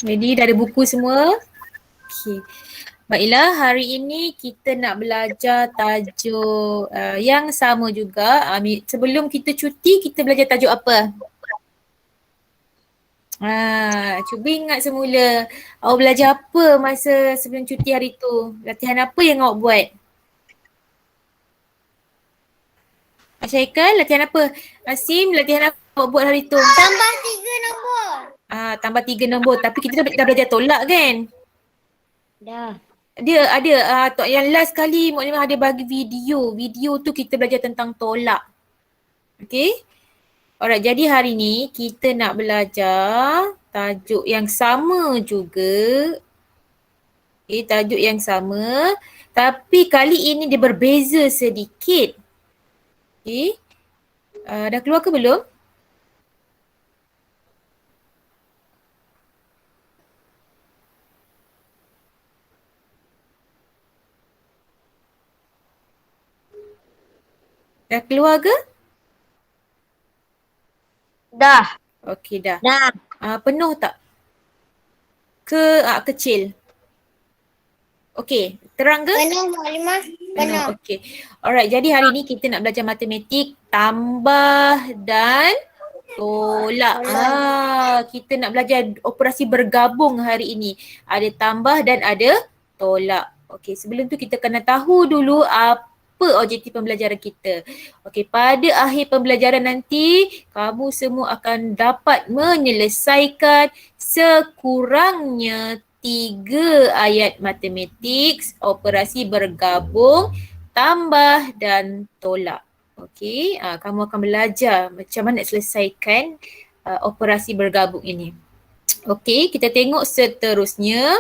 Jadi dah ada buku semua? Okey. Baiklah, hari ini kita nak belajar tajuk yang sama juga. Sebelum kita cuti, kita belajar tajuk apa? Cuba ingat semula. Awak belajar apa masa sebelum cuti hari tu? Latihan apa yang awak buat? Syaikal, latihan apa? Asim, latihan apa awak buat hari tu? Tambah 3 nombor. Tambah 3 nombor. Tapi kita dah belajar tolak kan? Dah. Dia ada yang last kali Muklimah ada bagi video. Video tu kita belajar tentang tolak. Okay. Alright, jadi hari ni kita nak belajar tajuk yang sama juga. Okay, tajuk yang sama. Tapi kali ini dia berbeza sedikit. Okay. Dah keluar ke belum? Dah keluar ke? Dah. Okey dah. Dah. Penuh tak? Kecil? Okey, terang ke? Penuh Muklimah. Penuh. Okey. Alright, jadi hari ni kita nak belajar matematik tambah dan tolak. Kita nak belajar operasi bergabung hari ini. Ada tambah dan ada tolak. Okey, sebelum tu kita kena tahu dulu apa objektif pembelajaran kita. Okey, pada akhir pembelajaran nanti kamu semua akan dapat menyelesaikan sekurangnya 3 ayat matematik, operasi bergabung, tambah dan tolak. Okey, kamu akan belajar macam mana nak selesaikan operasi bergabung ini. Okey, kita tengok seterusnya.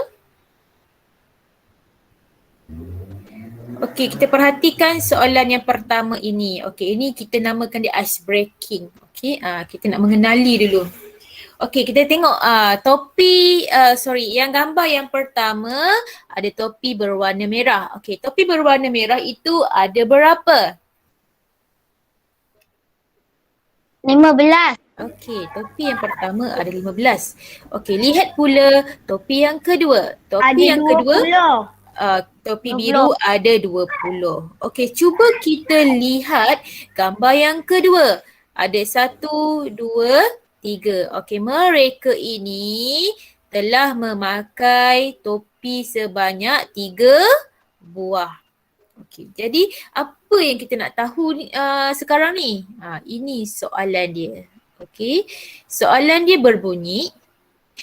Okey, kita perhatikan soalan yang pertama ini. Okey, ini kita namakan dia ice breaking. Okey, kita nak mengenali dulu. Okey, kita tengok yang gambar yang pertama ada topi berwarna merah. Okey, topi berwarna merah itu ada berapa? 15. Okey, topi yang pertama ada 15. Okey, lihat pula topi yang kedua. Topi Ada yang 20. kedua topi 20. biru ada 20. Okey, cuba kita lihat gambar yang kedua. Ada 1, 2, 3. Okey, mereka ini telah memakai topi sebanyak 3 buah. Okey, jadi apa yang kita nak tahu sekarang ni? Ini soalan dia. Okey, soalan dia berbunyi,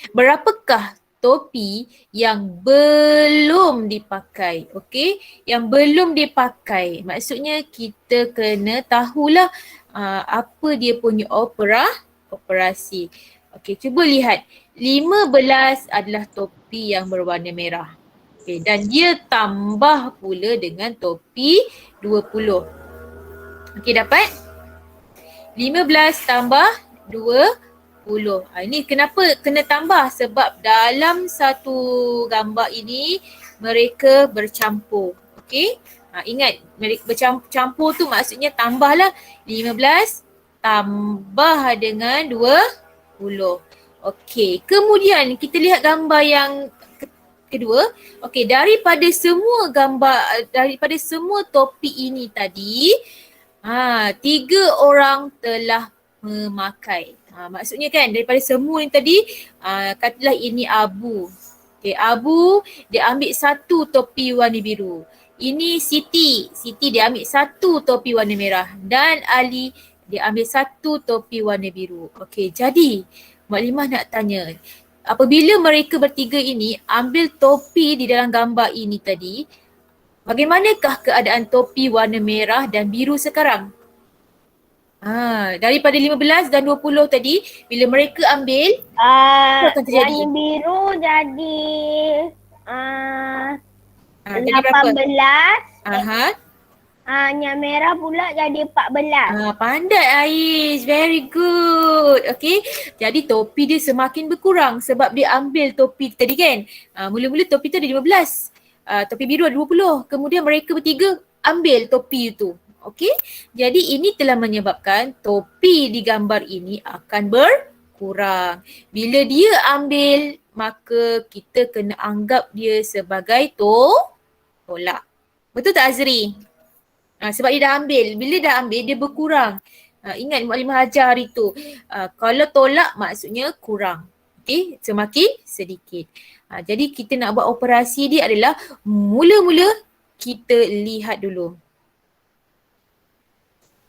berapakah topi yang belum dipakai? Okey, yang belum dipakai. Maksudnya kita kena tahulah apa dia punya operasi. Okey, cuba lihat. 15 adalah topi yang berwarna merah. Okey, dan dia tambah pula dengan topi 20. Okey, dapat? 15 tambah 20. Ini kenapa kena tambah? Sebab dalam satu gambar ini mereka bercampur. Okey? Ingat, mereka bercampur tu maksudnya tambahlah 15 tambah dengan 20. Okey, kemudian kita lihat gambar yang kedua. Okey, daripada semua topi ini tadi, 3 orang telah memakai. Maksudnya kan daripada semua yang tadi, katalah ini Abu. Okay, Abu dia ambil satu topi warna biru. Ini Siti. Siti dia ambil satu topi warna merah. Dan Ali dia ambil satu topi warna biru. Okey, jadi Maklimah nak tanya, apabila mereka bertiga ini ambil topi di dalam gambar ini tadi, bagaimanakah keadaan topi warna merah dan biru sekarang? Daripada 15 dan 20 tadi, bila mereka ambil, apa akan terjadi? Warna biru jadi Jadi berapa? 18. Yang merah pula jadi 14. Pandai Aish, very good. Okay, jadi topi dia semakin berkurang sebab dia ambil topi tadi kan. Mula-mula topi tu ada 15. Topi biru ada 20. Kemudian mereka bertiga ambil topi itu. Okey, jadi ini telah menyebabkan topi di gambar ini akan berkurang. Bila dia ambil, maka kita kena anggap dia sebagai tolak. Betul tak Azri? Sebab dia dah ambil. Bila dah ambil dia berkurang. Ingat Mukadimah ajar hari tu. Kalau tolak maksudnya kurang. Okay, semakin sedikit. Jadi kita nak buat operasi dia adalah mula-mula kita lihat dulu.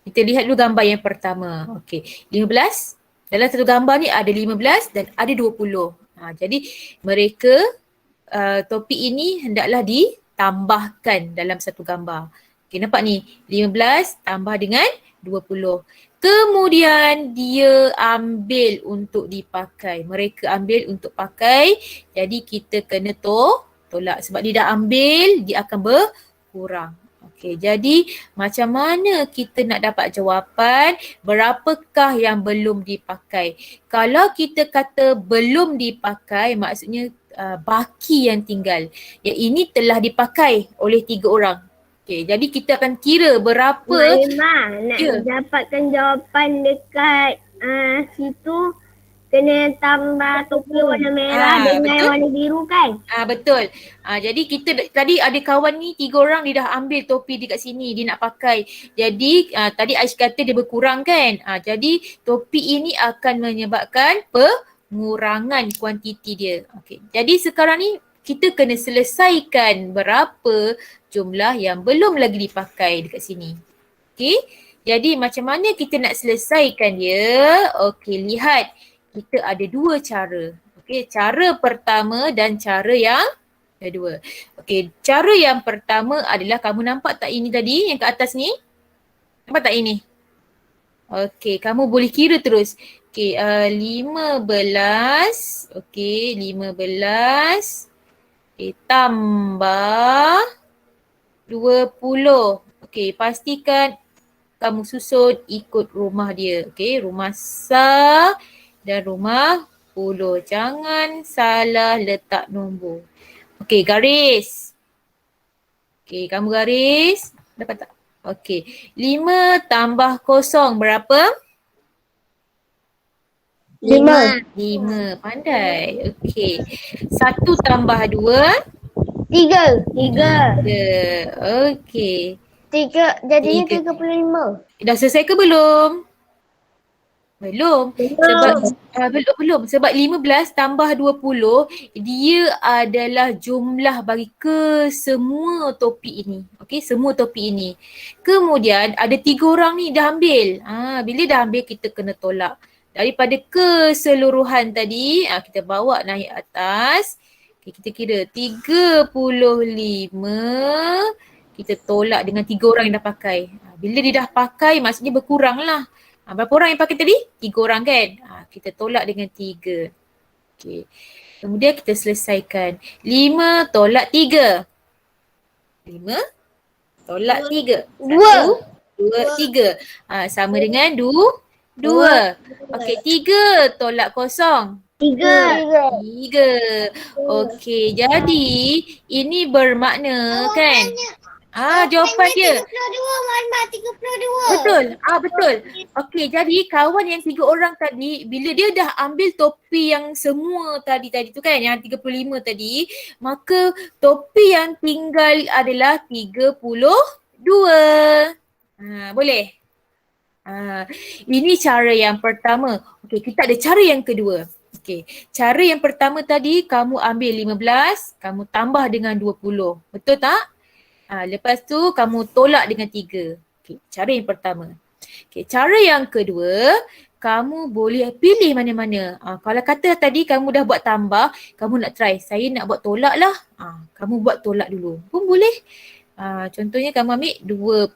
Kita lihat dulu gambar yang pertama. Okey, 15. Dalam satu gambar ni ada 15 dan ada 20. Jadi mereka topi ini hendaklah ditambahkan dalam satu gambar. Okey, nampak ni 15 tambah dengan 20. Kemudian dia ambil untuk dipakai. Mereka ambil untuk pakai. Jadi kita kena tolak. Sebab dia dah ambil, dia akan berkurang. Okey, jadi macam mana kita nak dapat jawapan berapakah yang belum dipakai? Kalau kita kata belum dipakai, maksudnya baki yang tinggal. Yang ini telah dipakai oleh 3 orang. Okey, jadi kita akan kira berapa. Memang nak dapatkan jawapan dekat situ kena tambah topi warna merah dengan betul. warna biru kan? Betul. Jadi kita tadi ada kawan ni 3 orang dia dah ambil topi dekat sini, dia nak pakai. Jadi tadi Aish kata dia berkurang kan? Jadi topi ini akan menyebabkan pengurangan kuantiti dia. Okey. Jadi sekarang ni kita kena selesaikan berapa jumlah yang belum lagi dipakai dekat sini. Okey. Jadi macam mana kita nak selesaikan dia? Okey, lihat. Kita ada 2 cara. Okey, cara pertama dan cara yang kedua. Okey, cara yang pertama adalah kamu nampak tak ini tadi yang kat atas ni? Nampak tak ini? Okey, kamu boleh kira terus. Okey, 15. Okey, 15. Okey, tambah 20. Okey, pastikan kamu susun ikut rumah dia. Okey, rumah Sa dan rumah Puluh. Jangan salah letak nombor. Okey, garis. Okey, kamu garis. Dapat tak? Okey, 5 tambah 0 berapa? 5. 5. Pandai. Okey. 1 tambah 2? 3. Okey. 3 jadinya 35. Dah selesai ke belum? Belum. Belum. Sebab 15 tambah 20 dia adalah jumlah bagi kesemua topi ini. Okey, semua topi ini. Kemudian ada 3 orang ni dah ambil. Bila dah ambil kita kena tolak. Daripada keseluruhan tadi, kita bawa naik atas. Okay, kita kira 35 kita tolak dengan 3 orang yang dah pakai. Bila dia dah pakai maksudnya berkurang lah. Berapa orang yang pakai tadi? 3 orang kan? Kita tolak dengan 3. Okay. Kemudian kita selesaikan. 5 tolak 3. 5 tolak 3. 1, 2, 3. Sama dengan 2. Okey, 3 tolak 0. 3. Okey, jadi ini bermakna kan? Jawapan dia. 32, Mak. 32. Betul. Betul. Okey, jadi kawan yang 3 orang tadi bila dia dah ambil topi yang semua tadi tu kan, yang 35 tadi, maka topi yang tinggal adalah 32. Boleh? Ini cara yang pertama. Okey, kita ada cara yang kedua. Okey, cara yang pertama tadi kamu ambil 15, kamu tambah dengan 20. Betul tak? Lepas tu kamu tolak dengan 3. Okey, cara yang pertama. Okey, cara yang kedua, kamu boleh pilih mana-mana. Kalau kata tadi kamu dah buat tambah, kamu nak try, saya nak buat tolak lah. Kamu buat tolak dulu. Pun boleh. Contohnya kamu ambil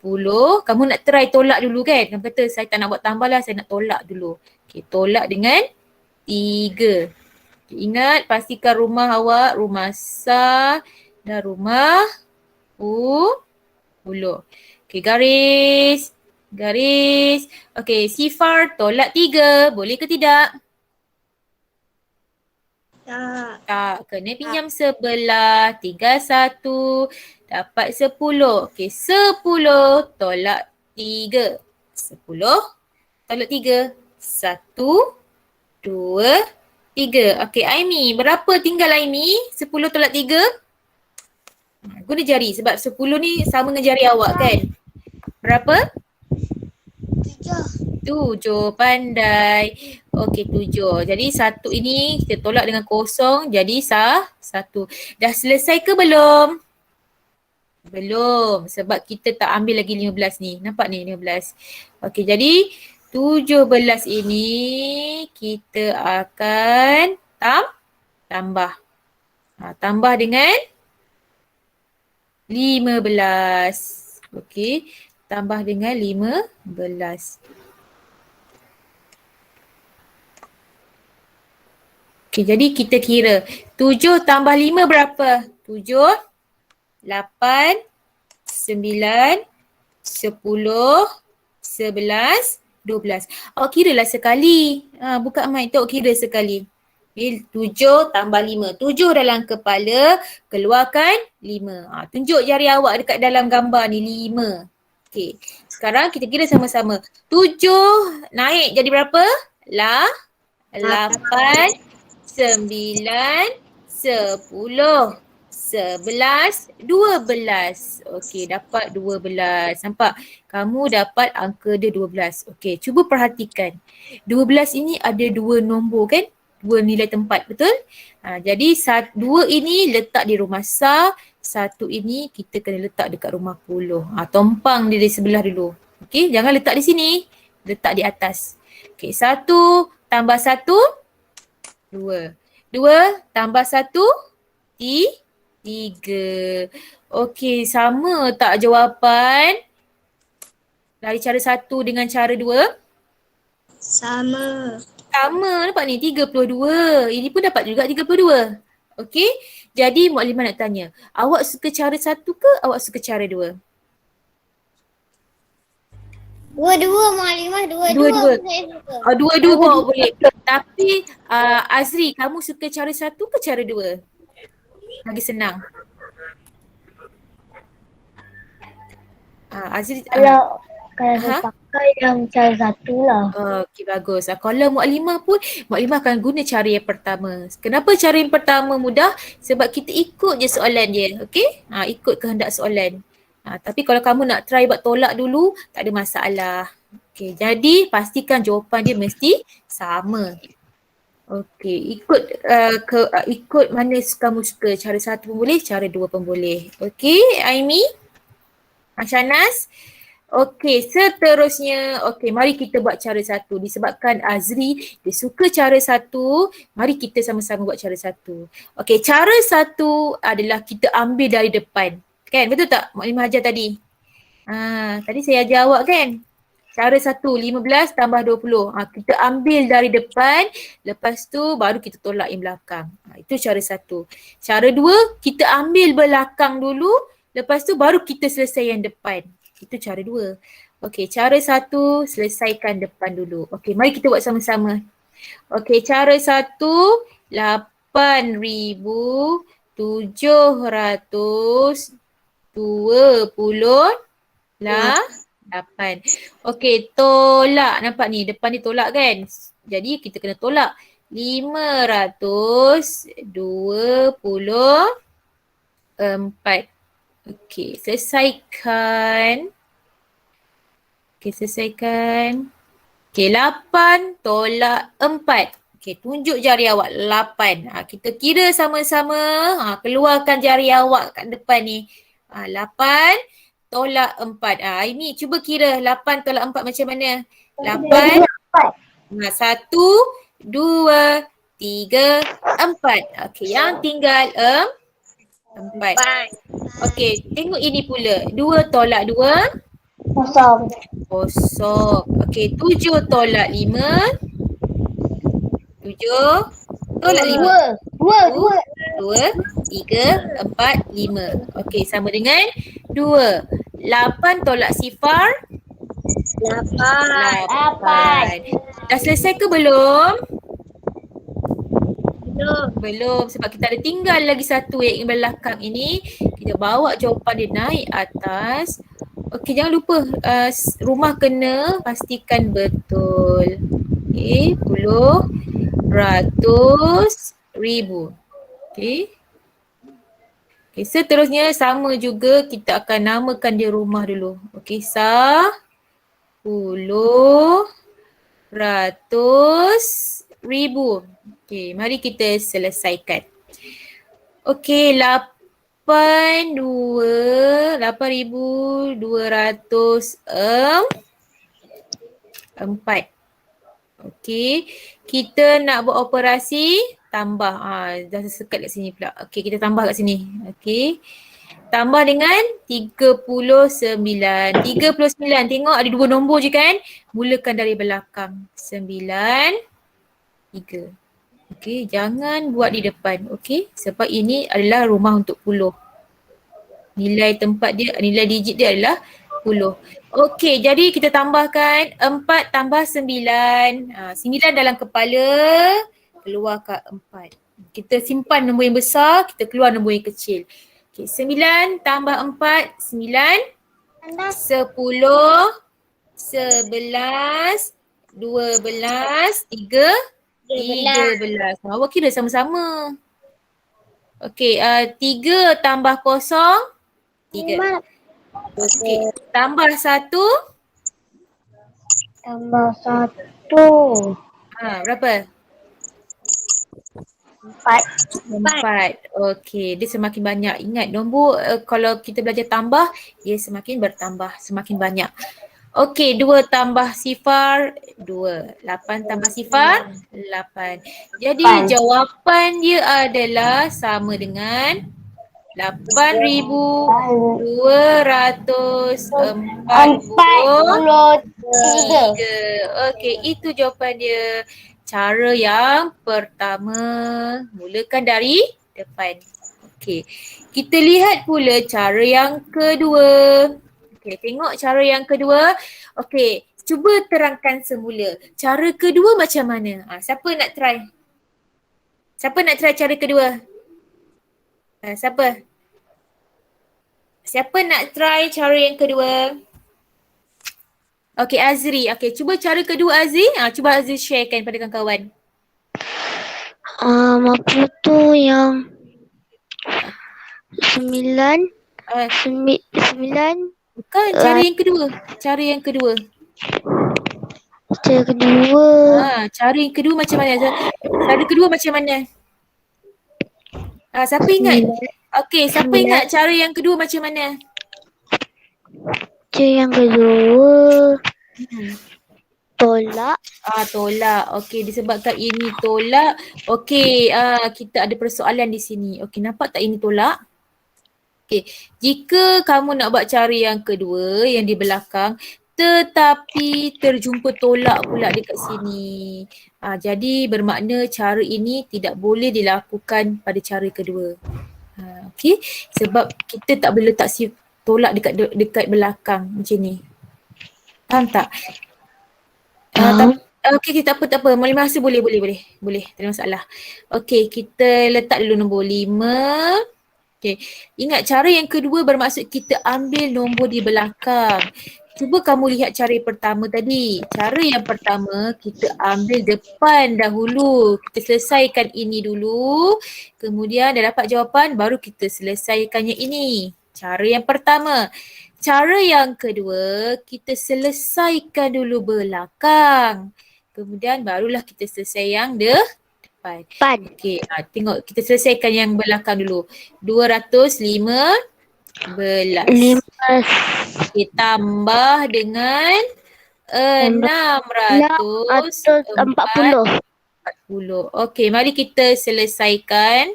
20, kamu nak try tolak dulu kan. Kamu kata saya tak nak buat tambah lah, saya nak tolak dulu. Okey, tolak dengan 3. Okay, ingat pastikan rumah awak, rumah Sa dan rumah Puluh. Okey, garis. Okey, sifar tolak 3. Boleh ke tidak? Tak. Kena pinjam sebelah. Tinggal 1. Dapat 10. Okey, 10 tolak 3. 10 tolak 3. 1, 2, 3. Okey, Aimi. Berapa tinggal Aimi? 10 tolak 3? Guna jari sebab 10 ni sama dengan jari awak kan? Berapa? 7. Pandai. Okey, 7. Jadi 1 ini kita tolak dengan kosong jadi 1. Dah selesai ke belum? Belum. Sebab kita tak ambil lagi 15 ni. Nampak ni 15. Okey, jadi 17 ini kita akan tambah. Tambah dengan 15. Okey, tambah dengan 15. Okey, jadi kita kira 7 tambah 5 berapa? 7, 8, 9, 10, 11, 12. Awak kiralah sekali. Buka mic tu, awak kira sekali. 7 tambah 5. 7 dalam kepala, keluarkan 5. Tunjuk jari awak dekat dalam gambar ni 5. Okey. Sekarang kita kira sama-sama. 7 naik jadi berapa? 8, 9, 10, 11, 12. Okey, dapat 12. Nampak? Kamu dapat angka dia 12. Okey, cuba perhatikan. 12 ini ada 2 nombor kan? 2 nilai tempat, betul? Jadi 2 ini letak di rumah sar, 1 ini kita kena letak dekat rumah puluh. Tompang dia di sebelah dulu. Okey, jangan letak di sini. Letak di atas. Okey, 1 tambah 1, 2. 2 tambah 1, 3. Okey, sama tak jawapan dari cara 1 dengan cara 2? Sama. Sama, nampak ni 32. Ini pun dapat juga 32. Okey, jadi Muklimah nak tanya, awak suka cara 1 ke awak suka cara 2? Dua-dua Maklimah, Dua-dua. saya suka. Dua-dua pun awak boleh. Tapi Azri, kamu suka cara 1 ke cara 2? Lagi senang. Azri Kalau saya pakai yang cara 1 lah. Okey, bagus. Kalau Muklimah pun, Muklimah akan guna cara yang pertama. Kenapa cara yang pertama mudah? Sebab kita ikut je soalan dia. Okey? Ikut kehendak soalan. Tapi kalau kamu nak try buat tolak dulu, tak ada masalah. Okey, jadi pastikan jawapan dia mesti sama. Okey, ikut mana kamu suka. Cara 1 pun boleh, cara 2 pun boleh. Okey, Aimi? Syahnaz? Okey, seterusnya. Okey, mari kita buat cara 1. Disebabkan Azri dia suka cara 1, mari kita sama-sama buat cara 1. Okey, cara 1 adalah kita ambil dari depan. Kan, betul tak Muklimah ajar tadi? Tadi saya ajar awak kan? Cara 1, 15 tambah 20. Kita ambil dari depan, lepas tu baru kita tolak yang belakang. Itu cara 1. Cara 2, kita ambil belakang dulu, lepas tu baru kita selesai yang depan. Itu cara 2. Okey, cara 1, selesaikan depan dulu. Okey, mari kita buat sama-sama. Okey, cara 1, 8,728. Okey, tolak. Nampak ni, depan ni tolak kan? Jadi kita kena tolak. 524. Okey, selesaikan. Okey, 8 tolak 4. Okey, tunjuk jari awak 8. Kita kira sama-sama. Keluarkan jari awak kat depan ni. 8 tolak 4. Ini cuba kira 8 tolak 4 macam mana? 8. 1, 2, 3, 4. Okey, yang tinggal 4. Okey, tengok ini pula. 2 tolak 2. Kosong. Okey, 7 tolak 5. 7 tolak 5. 2, 3, 4, 5. Okey, sama dengan 2. 8 tolak sifar. 8. Dah selesai ke belum? Belum, sebab kita ada tinggal lagi satu yang belakang ini. Kita bawa jawapan dia naik atas. Okey, jangan lupa rumah kena pastikan betul. Okey, 10. ratus ribu. Okay. Okay, seterusnya sama juga kita akan namakan dia rumah dulu. Okay, 10 ratus ribu. Okay, mari kita selesaikan. Okay, 8,204. Okay, kita nak buat operasi tambah. Dah sekat kat sini pula. Okay, kita tambah kat sini. Okay, tambah dengan 39. 39, tengok ada dua nombor je kan? Mulakan dari belakang. 9, 3. Okay, jangan buat di depan. Okay, sebab ini adalah rumah untuk puluh. Nilai tempat dia, nilai digit dia adalah 10. Okey, jadi kita tambahkan 4 tambah 9. 9 dalam kepala, keluarkan 4. Kita simpan nombor yang besar, kita keluar nombor yang kecil. Okey, 9 tambah 4, 9. 10, 11, 12, 13. Awak kira sama-sama. Okey, 3 tambah 0, 3. Okey, tambah 1. Tambah 1. Berapa? 4. 4. Okey, dia semakin banyak. Ingat nombor kalau kita belajar tambah, dia semakin bertambah, semakin banyak. Okey, 2 tambah sifar, 2. 8 tambah sifar, 8. Jadi jawapan dia adalah sama dengan 8,243. Okey, itu jawapan dia. Cara yang pertama, mulakan dari depan. Okey, kita lihat pula cara yang kedua. Okey, tengok cara yang kedua. Okey, cuba terangkan semula. Cara kedua macam mana? Siapa nak try? Siapa nak try cara kedua? Siapa? Siapa nak try cara yang kedua? Okey, Azri. Okey, cuba cara kedua Azri. Cuba Azri sharekan pada kawan-kawan. Apa tu yang 9? 9. Bukan, cara yang kedua. Cara yang kedua. Cara kedua. Cara yang kedua macam mana? Cara kedua macam mana? Siapa ingat? Okey, siapa ingat cara yang kedua macam mana? Cara yang kedua. Tolak. Tolak. Okey, disebabkan ini tolak. Okey, kita ada persoalan di sini. Okey, nampak tak ini tolak? Okey, jika kamu nak buat cara yang kedua yang di belakang, tetapi terjumpa tolak pula dekat sini. Jadi bermakna cara ini tidak boleh dilakukan pada cara kedua. Okey, sebab kita tak boleh letak tolak dekat belakang macam ni. Faham tak? Okey, tak apa. Boleh masa boleh. Tak ada masalah. Okey, kita letak dulu nombor 5. Okey, ingat cara yang kedua bermaksud kita ambil nombor di belakang. Cuba kamu lihat cara yang pertama tadi. Cara yang pertama kita ambil depan dahulu. Kita selesaikan ini dulu. Kemudian dah dapat jawapan baru kita selesaikan yang ini. Cara yang pertama. Cara yang kedua kita selesaikan dulu belakang. Kemudian barulah kita selesai yang depan. Okey, tengok kita selesaikan yang belakang dulu. 215. Okey, tambah dengan 640. Okey, mari kita selesaikan.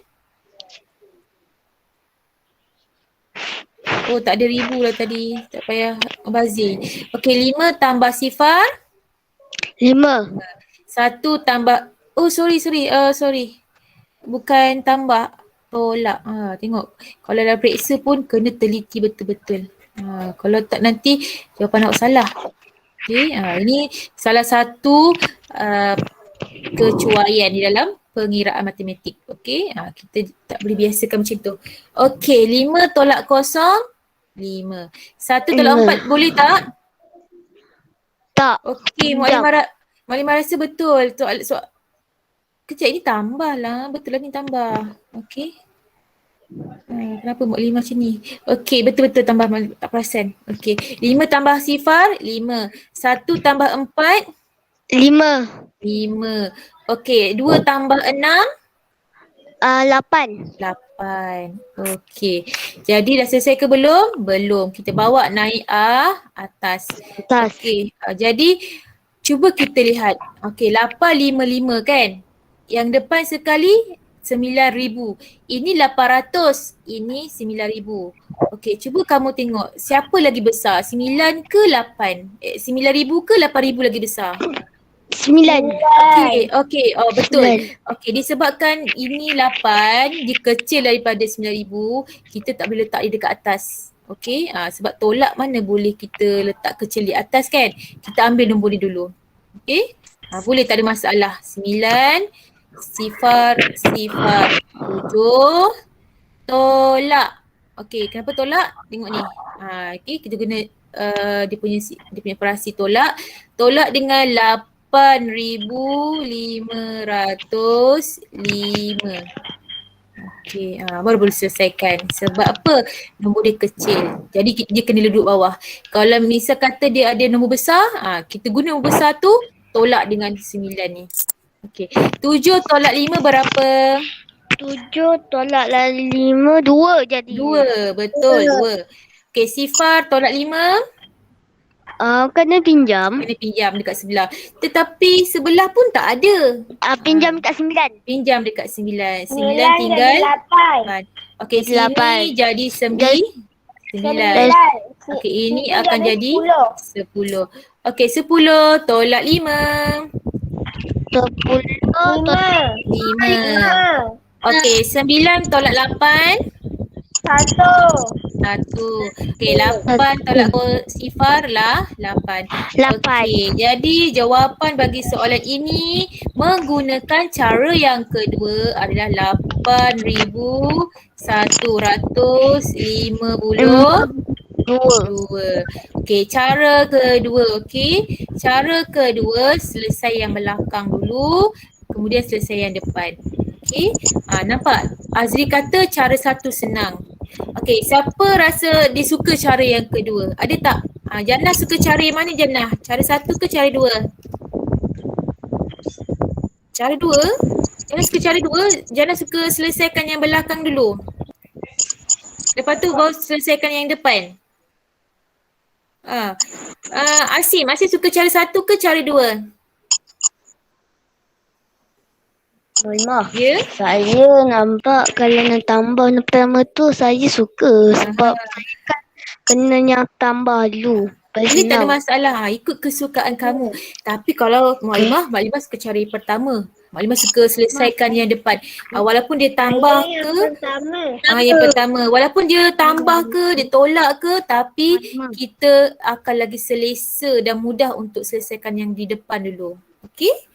Tak ada ribu lah tadi. Tak payah bazir. Okey, 5 tambah sifar. 5. 1 tambah, sorry. Bukan tambah, tolak. Tengok. Kalau dah periksa pun kena teliti betul-betul. Kalau tak nanti jawapan awak salah. Okay, ini salah satu kecuaian di dalam pengiraan matematik. Okey, kita tak boleh biasakan macam tu. Okey, 5 tolak 0, 5. 1 tolak 4 boleh tak? Tak. Okey, Maklimah rasa betul. Kejap ini tambah lah. Betul lah ni tambah. Okey. Kenapa Mak Lima macam ni? Okey, betul-betul tambah tak perasan. Okey. 5 tambah sifar, 5. 1 tambah 4, 5. 5. Okey, 2 tambah 6, 8. 8. Okey. Jadi dah selesai ke belum? Belum. Kita bawa naik atas. Atas. Okey. Jadi cuba kita lihat. Okey, 855 kan? Yang depan sekali 9,000. Ini 800. Ini 9,000. Okey, cuba kamu tengok siapa lagi besar? 9 ke 8? 9,000 ke 8,000 lagi besar? 9. Okey. Oh betul. 9. Okey, disebabkan ini 8, dia kecil daripada 9,000, kita tak boleh letak dia dekat atas. Okey, sebab tolak mana boleh kita letak kecil di atas kan? Kita ambil nombor ni dulu. Okey? Boleh, tak ada masalah. 9, sifar, 7, tolak. Okey, kenapa tolak? Tengok ni. Okey, kita guna dia punya operasi tolak. Tolak dengan 8,505. Okey, baru boleh selesaikan. Sebab apa? Nombor dia kecil. Jadi dia kena duduk bawah. Kalau misal kata dia ada nombor besar, kita guna nombor besar tu tolak dengan 9 ni. Okey. 7 tolak 5 berapa? 7 tolak 5, 2 jadi. 2, betul, 2. Okey, sifar tolak 5. Kena pinjam. Kena pinjam dekat sebelah. Tetapi sebelah pun tak ada. Pinjam dekat 9. Pinjam dekat 9. 9 tinggal 8. Okey, sini jadi 9. Okey, ini akan jadi 10. Okey, 10 tolak 5. 10 tolak 5. Okey, 9 tolak 8. 1. Okey, 8 tolak sifar lah 8. 8. Okey, jadi jawapan bagi soalan ini menggunakan cara yang kedua adalah 8,152. Okey, cara kedua. Okey, cara kedua selesai yang belakang dulu, kemudian selesai yang depan. Okey, nampak? Azri kata cara satu senang. Okey, siapa rasa dia suka cara yang kedua? Ada tak? Jannah suka cara yang mana Jannah? Cara satu ke cara dua? Cara dua? Jannah suka cara dua? Jannah suka selesaikan yang belakang dulu. Lepas tu baru selesaikan yang depan. Asim suka cara satu ke cara dua? Maaf. Ya? Saya nampak kalau nak tambah yang pertama tu saya suka sebab saya kan kena yang tambah dulu. Ini tak ada masalah. Ikut kesukaan kamu. Tapi kalau Mak Limah suka cara yang pertama. Mak Limah suka selesaikan yang depan. Walaupun dia tambah ke. Yang pertama. Walaupun dia tambah ke, dia tolak ke, tapi kita akan lagi selesa dan mudah untuk selesaikan yang di depan dulu. Okey?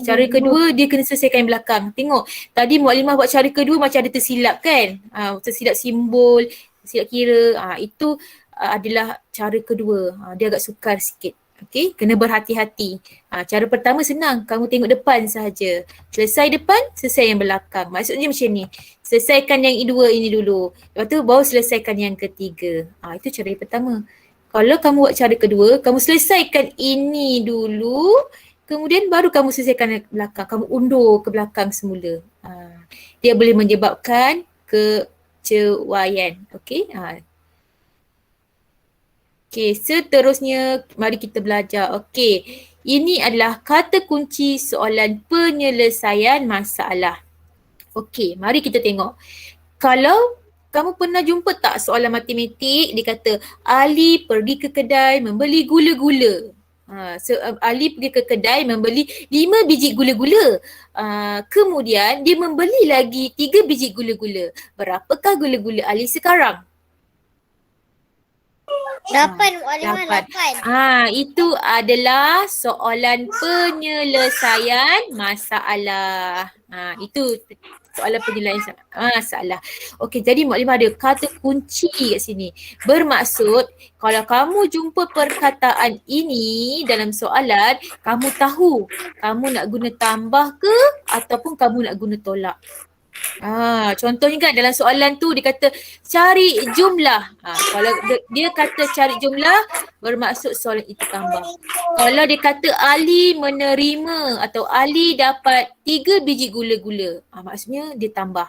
Cara kedua dia kena selesaikan yang belakang. Tengok tadi Mak Limah buat cara kedua macam ada tersilap kan. Tersilap simbol, tersilap kira. Itu adalah cara kedua. Dia agak sukar sikit. Okey, kena berhati-hati. Cara pertama senang, kamu tengok depan sahaja. Selesai depan, selesai yang belakang. Maksudnya macam ni. Selesaikan yang dua ini dulu. Lepas tu baru selesaikan yang ketiga. Itu cara yang pertama. Kalau kamu buat cara kedua, kamu selesaikan ini dulu. Kemudian baru kamu selesaikan yang belakang. Kamu undur ke belakang semula. Dia boleh menyebabkan kecewaian. Okey. Okey, seterusnya mari kita belajar. Okey, ini adalah kata kunci soalan penyelesaian masalah. Okey, mari kita tengok. Kalau kamu pernah jumpa tak soalan matematik, dia kata Ali pergi ke kedai membeli gula-gula. Ali pergi ke kedai membeli 5 biji gula-gula. Kemudian dia membeli lagi 3 biji gula-gula. Berapakah gula-gula Ali sekarang? 8. Itu adalah soalan penyelesaian masalah. Itu soalan penilaian salah. Okey, jadi Muklimah ada kata kunci kat sini. Bermaksud kalau kamu jumpa perkataan ini dalam soalan, kamu tahu kamu nak guna tambah ke ataupun kamu nak guna tolak. Contohnya kan dalam soalan tu dia kata cari jumlah. Kalau dia kata cari jumlah, bermaksud soalan itu tambah. Kalau dia kata Ali menerima atau Ali dapat 3 biji gula-gula, maksudnya dia tambah.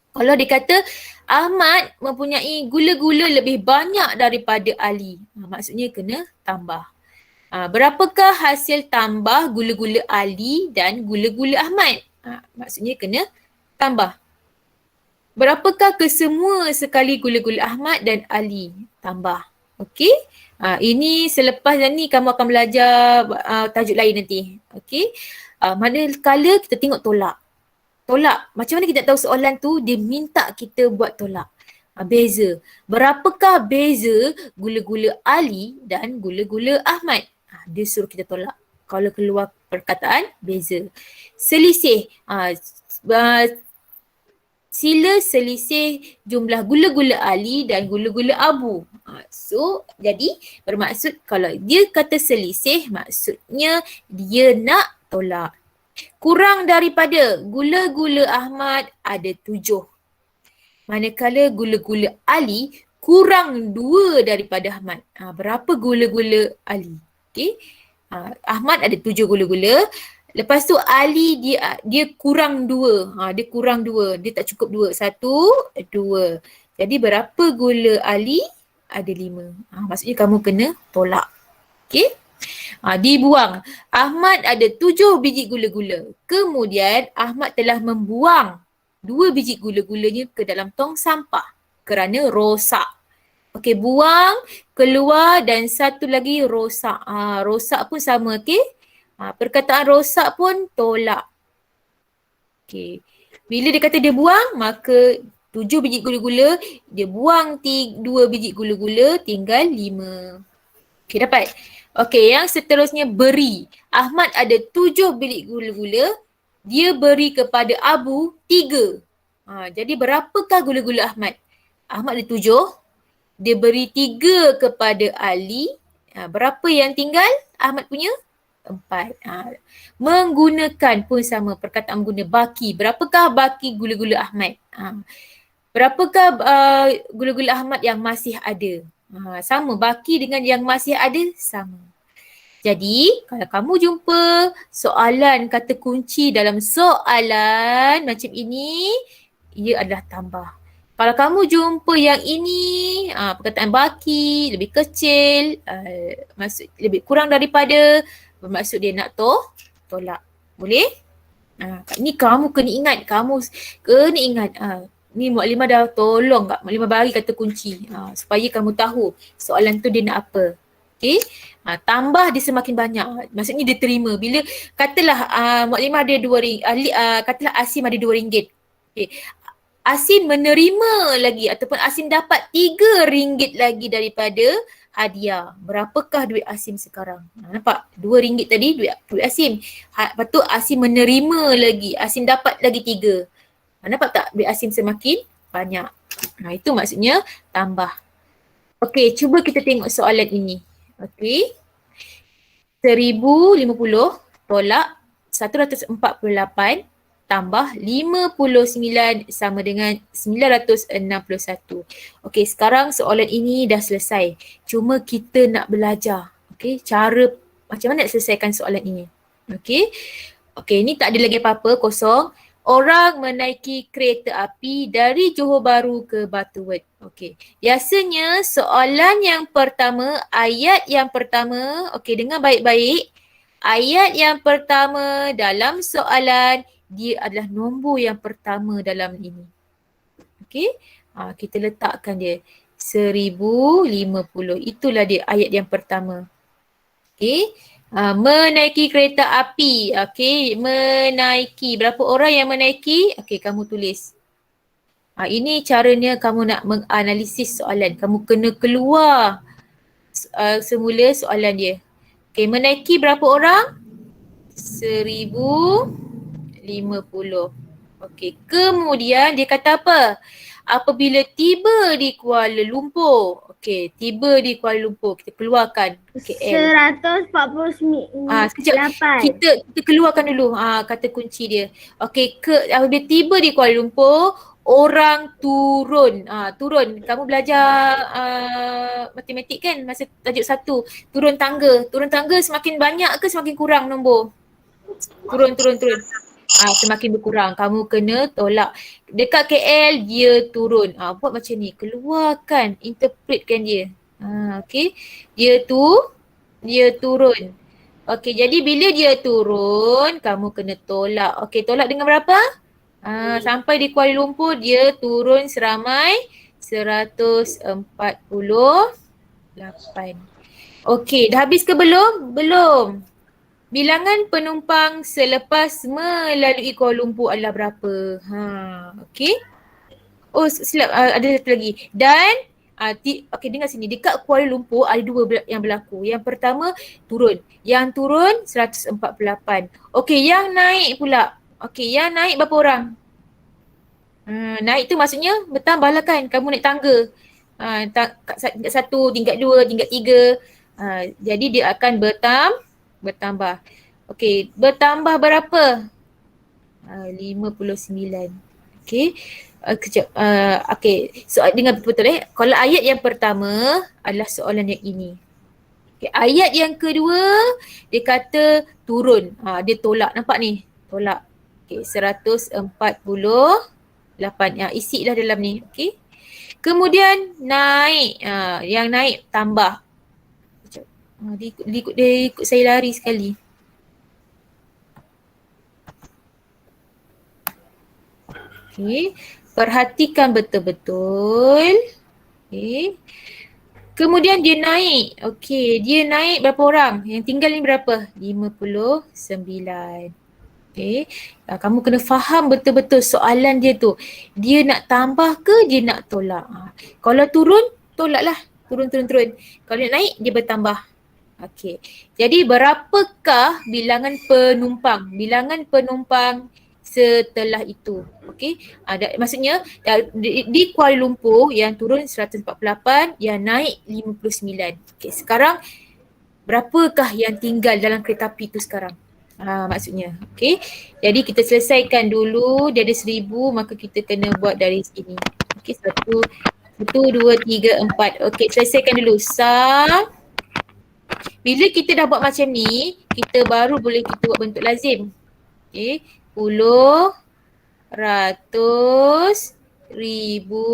Kalau dia kata Ahmad mempunyai gula-gula lebih banyak daripada Ali, maksudnya kena tambah. Berapakah hasil tambah gula-gula Ali dan gula-gula Ahmad? Maksudnya kena tambah. Berapakah kesemua sekali gula-gula Ahmad dan Ali? Tambah. Okey. Ini selepas ni kamu akan belajar tajuk lain nanti. Okey. Manakala kita tengok tolak. Tolak. Macam mana kita tahu soalan tu dia minta kita buat tolak. Beza. Berapakah beza gula-gula Ali dan gula-gula Ahmad? Dia suruh kita tolak. Kalau keluar perkataan beza. Selisih. Sila selisih jumlah gula-gula Ali dan gula-gula Abu. So, jadi bermaksud kalau dia kata selisih, maksudnya dia nak tolak. Kurang daripada gula-gula Ahmad ada 7. Manakala gula-gula Ali kurang 2 daripada Ahmad. Berapa gula-gula Ali? Okay. Ahmad ada 7 gula-gula. Lepas tu Ali dia kurang 2. Dia kurang 2. Dia tak cukup 2. 1, 2. Jadi berapa gula Ali? Ada 5. Maksudnya kamu kena tolak. Okey? Dibuang. Ahmad ada 7 biji gula-gula. Kemudian Ahmad telah membuang 2 biji gula-gulanya ke dalam tong sampah kerana rosak. Okey, buang, keluar dan satu lagi rosak. Rosak pun sama, okey? Perkataan rosak pun tolak. Okey. Bila dia kata dia buang, maka 7 biji gula-gula, dia buang 2 biji gula-gula, tinggal 5. Okey, dapat? Okey, yang seterusnya beri. Ahmad ada 7 biji gula-gula, dia beri kepada Abu 3. Jadi berapakah gula-gula Ahmad? Ahmad ada 7, dia beri 3 kepada Ali. Berapa yang tinggal Ahmad punya? 4. Menggunakan pun sama, perkataan guna baki. Berapakah baki gula-gula Ahmad? Berapakah gula-gula Ahmad yang masih ada? Sama, baki dengan yang masih ada sama. Jadi kalau kamu jumpa soalan kata kunci dalam soalan macam ini, ia adalah tambah. Kalau kamu jumpa yang ini, perkataan baki, lebih kecil, maksud lebih kurang daripada, bermaksud dia nak tolak. Boleh? Ni kamu kena ingat. Ni Muklimah dah tolong kat Muklimah bagi kata kunci. Supaya kamu tahu soalan tu dia nak apa. Okay? Tambah dia semakin banyak. Maksudnya dia terima. Bila katalah Muklimah ada RM2. Katalah Asim ada RM2. Okay. Asim menerima lagi ataupun Asim dapat RM3 lagi daripada hadiah. Berapakah duit Asim sekarang? Nampak? RM2 tadi duit Asim. Lepas tu Asim menerima lagi. Asim dapat lagi 3. Nampak tak duit Asim semakin banyak? Itu maksudnya tambah. Okey, cuba kita tengok soalan ini. Okey. 1050 tolak 148 tambah 59 sama dengan 961. Okey, sekarang soalan ini dah selesai. Cuma kita nak belajar. Okey, cara macam mana nak selesaikan soalan ini. Okey. Okey, ni tak ada lagi apa-apa, kosong. Orang menaiki kereta api dari Johor Bahru ke Butterworth. Okey. Biasanya soalan yang pertama, ayat yang pertama, okey, dengar baik-baik. Ayat yang pertama dalam soalan dia adalah nombor yang pertama dalam ini. Okey. Kita letakkan dia 1050. Itulah dia ayat yang pertama. Okey. Menaiki kereta api. Okey, menaiki. Berapa orang yang menaiki? Okey, kamu tulis. Ini caranya kamu nak menganalisis soalan. Kamu kena keluar semula soalan dia. Okey, menaiki berapa orang? 1050. Okey, kemudian dia kata apa? Apabila tiba di Kuala Lumpur. Okey, tiba di Kuala Lumpur, kita keluarkan KL. 149. Sekejap. Kita keluarkan dulu kata kunci dia. Okey, apabila tiba di Kuala Lumpur, orang turun. Turun. Kamu belajar matematik kan masa tajuk 1. Turun tangga. Turun tangga semakin banyak ke semakin kurang nombor? Turun. Semakin berkurang. Kamu kena tolak. Dekat KL dia turun. Buat macam ni. Keluarkan. Interpretkan dia. Okey. Dia turun. Okey, jadi bila dia turun, kamu kena tolak. Okey, tolak dengan berapa? Sampai di Kuala Lumpur, dia turun seramai 148. Okey, dah habis ke belum? Belum. Bilangan penumpang selepas melalui Kuala Lumpur adalah berapa? Okey. Oh, silap. Ada satu lagi. Dan okey, dengar sini. Dekat Kuala Lumpur ada dua yang berlaku. Yang pertama turun. Yang turun 148. Okey, yang naik pula. Okey, yang naik berapa orang? Naik tu maksudnya bertambahlah kan. Kamu naik tangga. Tingkat 1, tingkat 2, tingkat 3. Jadi dia akan bertambah. Okey, bertambah berapa? 59. Okey. Kejap. Okey. Soal dengar betul Kalau ayat yang pertama adalah soalan yang ini. Okay. Ayat yang kedua dia kata turun. Dia tolak. Nampak ni? Tolak. Okey, 148. Isi lah dalam ni. Okey. Kemudian naik. Yang naik tambah. Kejap. Dia ikut saya lari sekali. Okey. Perhatikan betul-betul. Okey. Kemudian dia naik. Okey, dia naik berapa orang? Yang tinggal ni berapa? 59. Okey. Kamu kena faham betul-betul soalan dia tu. Dia nak tambah ke dia nak tolak? Kalau turun, tolaklah. Turun. Kalau nak naik, dia bertambah. Okey. Jadi berapakah bilangan penumpang? Bilangan penumpang setelah itu. Okey. Maksudnya di Kuala Lumpur yang turun 148, yang naik 59. Okey, sekarang berapakah yang tinggal dalam kereta api tu sekarang? Maksudnya. Okey. Jadi kita selesaikan dulu. Dia ada 1000, maka kita kena buat dari sini. Okey, 1, 2, 3, 4. Okey, selesaikan dulu. Bila kita dah buat macam ni, kita baru boleh kita buat bentuk lazim. Okey. 10, ratus, ribu,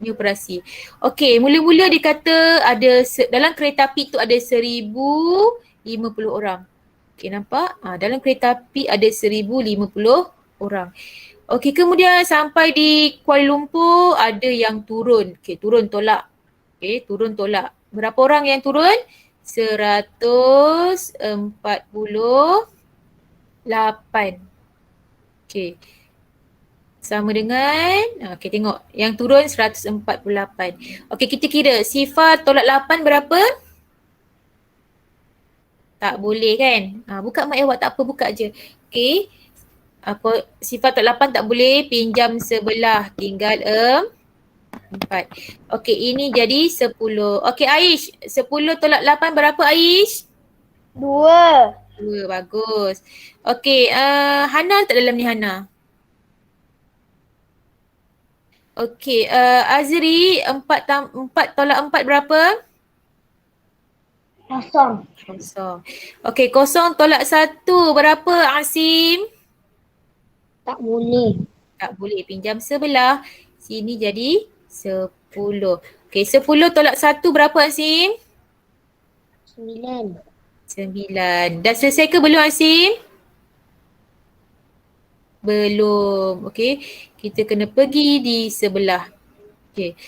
ni operasi. Okey, mula-mula dia kata ada dalam kereta api tu ada 1050 orang. Okey, nampak? Dalam kereta api ada 1050 orang. Okey, kemudian sampai di Kuala Lumpur ada yang turun. Okey, turun tolak. Okey, turun tolak. Berapa orang yang turun? 148. Okey. Sama dengan, okey tengok. Yang turun 148. Okey, kita kira sifar tolak 8 berapa? Tak boleh kan? Buka mak awak, tak apa, buka je. Okey. Sifar tolak 8 tak boleh, pinjam sebelah. Tinggal 4. Okey, ini jadi 10. Okey Aish, 10 tolak 8 berapa Aish? 2. 2, bagus. Okey, Hana tak dalam ni Hana? Okey, Azri 4 tolak 4 berapa? 0. 0. Okey, 0 tolak 1 berapa Asim? Tak boleh. Tak boleh, pinjam sebelah. Sini jadi 10. Okey, 10 tolak 1 berapa Asim? 9. 9. Dah selesai ke belum Asim? Belum. Okey. Kita kena pergi di sebelah. Okey.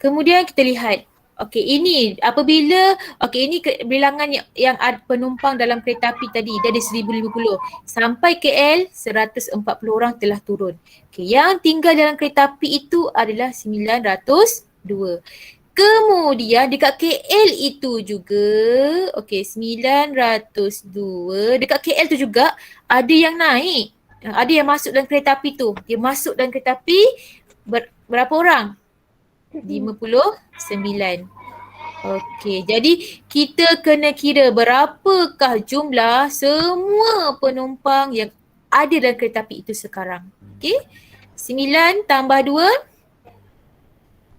Kemudian kita lihat. Okey, ini apabila ini bilangan yang ada penumpang dalam kereta api tadi, dia ada 1050. Sampai KL 140 orang telah turun. Okey, yang tinggal dalam kereta api itu adalah 902. Kemudian dekat KL itu juga, okey 902, dekat KL tu juga ada yang naik. ada yang masuk dalam kereta api tu. Dia masuk dalam kereta api berapa orang? 59. Okey, jadi kita kena kira berapakah jumlah semua penumpang yang ada dalam kereta api itu sekarang. Okey, 9 tambah 2.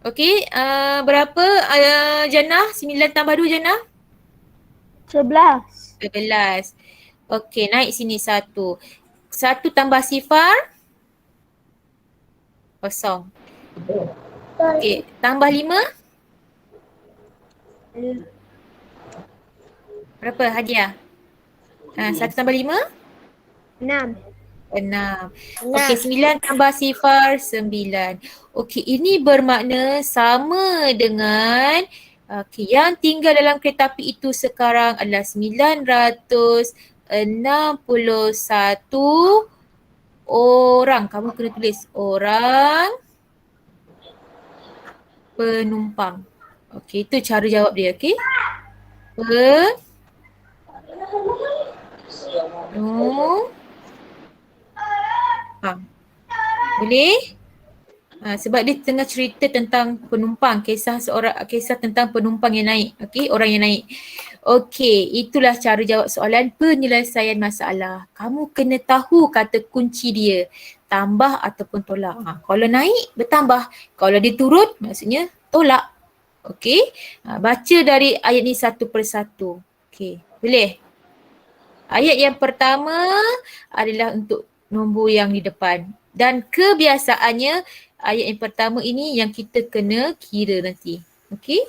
Okey, berapa Jannah? 9 tambah 2 Jannah? 11. 11. Okey, naik sini 1. 1 tambah sifar? Kosong. Okey, tambah 5? Berapa Hadiah? 1 tambah 5? 6. 6. Okey, 9 tambah sifar 9. Okey, ini bermakna sama dengan yang tinggal dalam kereta api itu sekarang adalah 961 orang. Kamu kena tulis orang penumpang. Okey, itu cara jawab dia, okey? Penumpang. Boleh? Sebab dia tengah cerita tentang penumpang, kisah tentang penumpang yang naik, okey, orang yang naik. Okey, itulah cara jawab soalan penyelesaian masalah. Kamu kena tahu kata kunci dia, tambah ataupun tolak. Kalau naik bertambah, kalau dia turun maksudnya tolak. Okey, baca dari ayat ni satu persatu. Okey, boleh? Ayat yang pertama adalah untuk nombor yang di depan. Dan kebiasaannya ayat yang pertama ini yang kita kena kira nanti. Okey?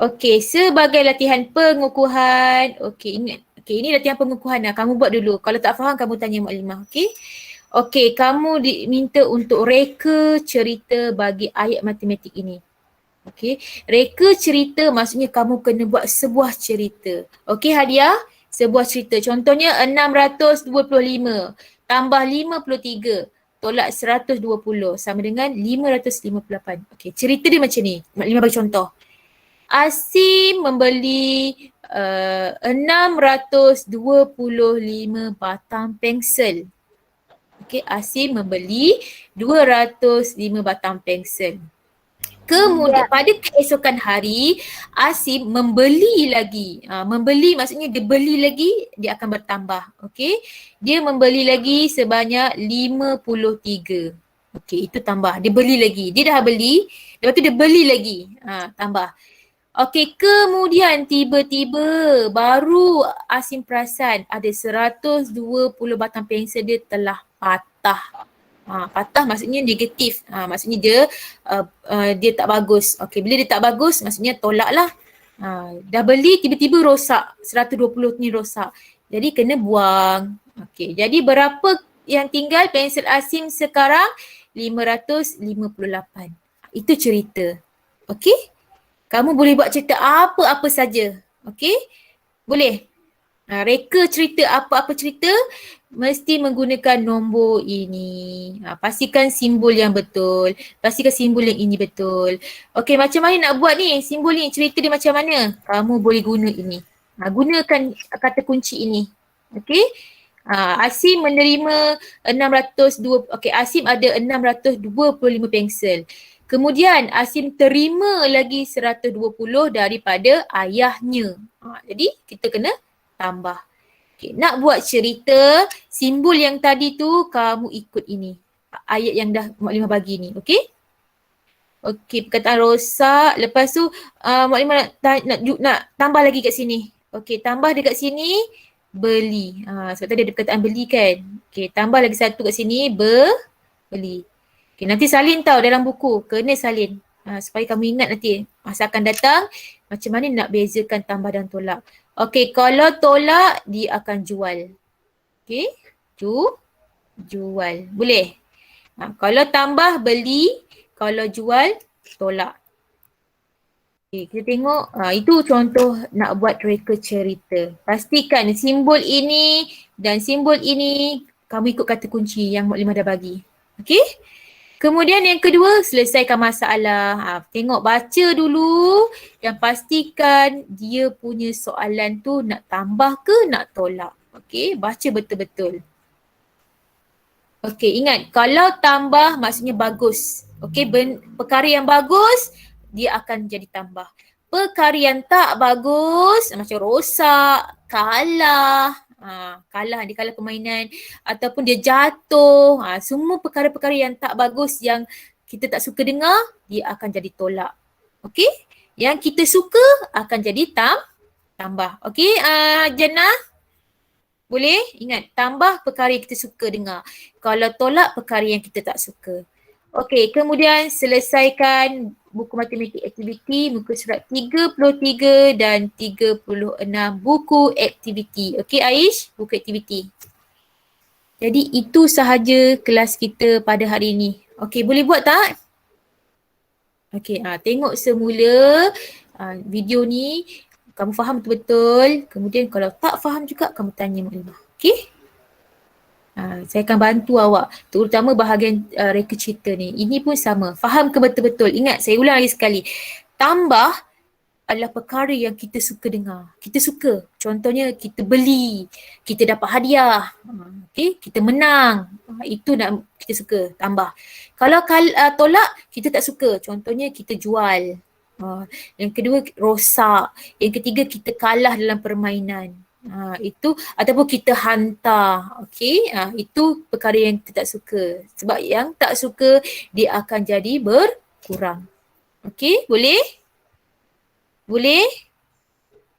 Okey, sebagai latihan pengukuhan. Okey, ingat. Okey, ini latihan pengukuhan lah. Kamu buat dulu. Kalau tak faham kamu tanya Muklimah. Okey? Okey, kamu diminta untuk reka cerita bagi ayat matematik ini. Okey, reka cerita maksudnya kamu kena buat sebuah cerita. Okey Hadiah, sebuah cerita. Contohnya 625 tambah 53 tolak 120 sama dengan 558. Okey, cerita dia macam ni. Mak Lima bagi contoh. Asim membeli 625 batang pensel. Okey, Asim membeli 205 batang pensel. Kemudian pada keesokan hari Asim membeli lagi. Membeli maksudnya dia beli lagi, dia akan bertambah. Okey. Dia membeli lagi sebanyak 53. Okey, itu tambah. Dia beli lagi. Dia dah beli, lepas tu dia beli lagi. Tambah. Okey, kemudian tiba-tiba baru Asim perasan ada 120 batang pensel dia telah patah. Patah maksudnya negatif. Maksudnya dia tak bagus. Okey, bila dia tak bagus maksudnya tolak lah. Dah beli tiba-tiba rosak. 120 ni rosak. Jadi kena buang. Okey, jadi berapa yang tinggal pensel Asim sekarang? 558. Itu cerita. Okey? Kamu boleh buat cerita apa-apa saja. Okey? Boleh? Reka cerita apa-apa cerita mesti menggunakan nombor ini. Pastikan simbol yang betul. Pastikan simbol yang ini betul. Okey, macam mana nak buat ni? Simbol ni, cerita dia macam mana? Kamu boleh guna ini. Gunakan kata kunci ini. Okey? Asim menerima 602. Okey, Asim ada 625 pensel. Kemudian Asim terima lagi 120 daripada ayahnya. Jadi kita kena tambah. Okay, nak buat cerita, simbol yang tadi tu kamu ikut ini. Ayat yang dah Mak Limah bagi ni, okey? Okey, perkataan rosak. Lepas tu Mak Limah nak tambah lagi kat sini. Okey, tambah dekat sini beli. Sebab tadi ada perkataan beli kan. Okey, tambah lagi satu kat sini beli. Okey, nanti salin tau dalam buku. Kena salin. Supaya kamu ingat nanti masa akan datang macam mana nak bezakan tambah dan tolak. Okey, kalau tolak dia akan jual. Okey, jual. Boleh? Kalau tambah beli, kalau jual tolak. Okey, kita tengok itu contoh nak buat reka cerita. Pastikan simbol ini dan simbol ini kamu ikut kata kunci yang Mak Limah dah bagi. Okey? Kemudian yang kedua, selesaikan masalah. Tengok, baca dulu dan pastikan dia punya soalan tu nak tambah ke nak tolak. Okey, baca betul-betul. Okey, ingat kalau tambah maksudnya bagus. Okey, perkara yang bagus dia akan jadi tambah. Perkara yang tak bagus macam rosak, kalah, kalah dia kalah permainan ataupun dia jatuh, semua perkara-perkara yang tak bagus yang kita tak suka dengar dia akan jadi tolak. Okey? Yang kita suka akan jadi tambah. Okey, Jannah? Boleh? Ingat, tambah perkara yang kita suka dengar. Kalau tolak perkara yang kita tak suka. Okey, kemudian selesaikan buku matematik aktiviti muka surat 33 dan 36 buku aktiviti. Okey Aish, buku aktiviti. Jadi itu sahaja kelas kita pada hari ini. Okey, boleh buat tak? Okey, tengok semula video ni, kamu faham betul-betul. Kemudian kalau tak faham juga kamu tanya maklimah. Okey? Saya akan bantu awak, terutama bahagian reka cerita ni. Ini pun sama. Faham ke betul-betul? Ingat, saya ulang lagi sekali. Tambah adalah perkara yang kita suka dengar. Kita suka. Contohnya kita beli, kita dapat hadiah, okay? Kita menang. Itu nak kita suka, tambah. Kalau tolak, kita tak suka. Contohnya kita jual. Yang kedua, rosak. Yang ketiga, kita kalah dalam permainan. Itu ataupun kita hantar. Okey, itu perkara yang kita tak suka. Sebab yang tak suka dia akan jadi berkurang. Okey, boleh? Boleh?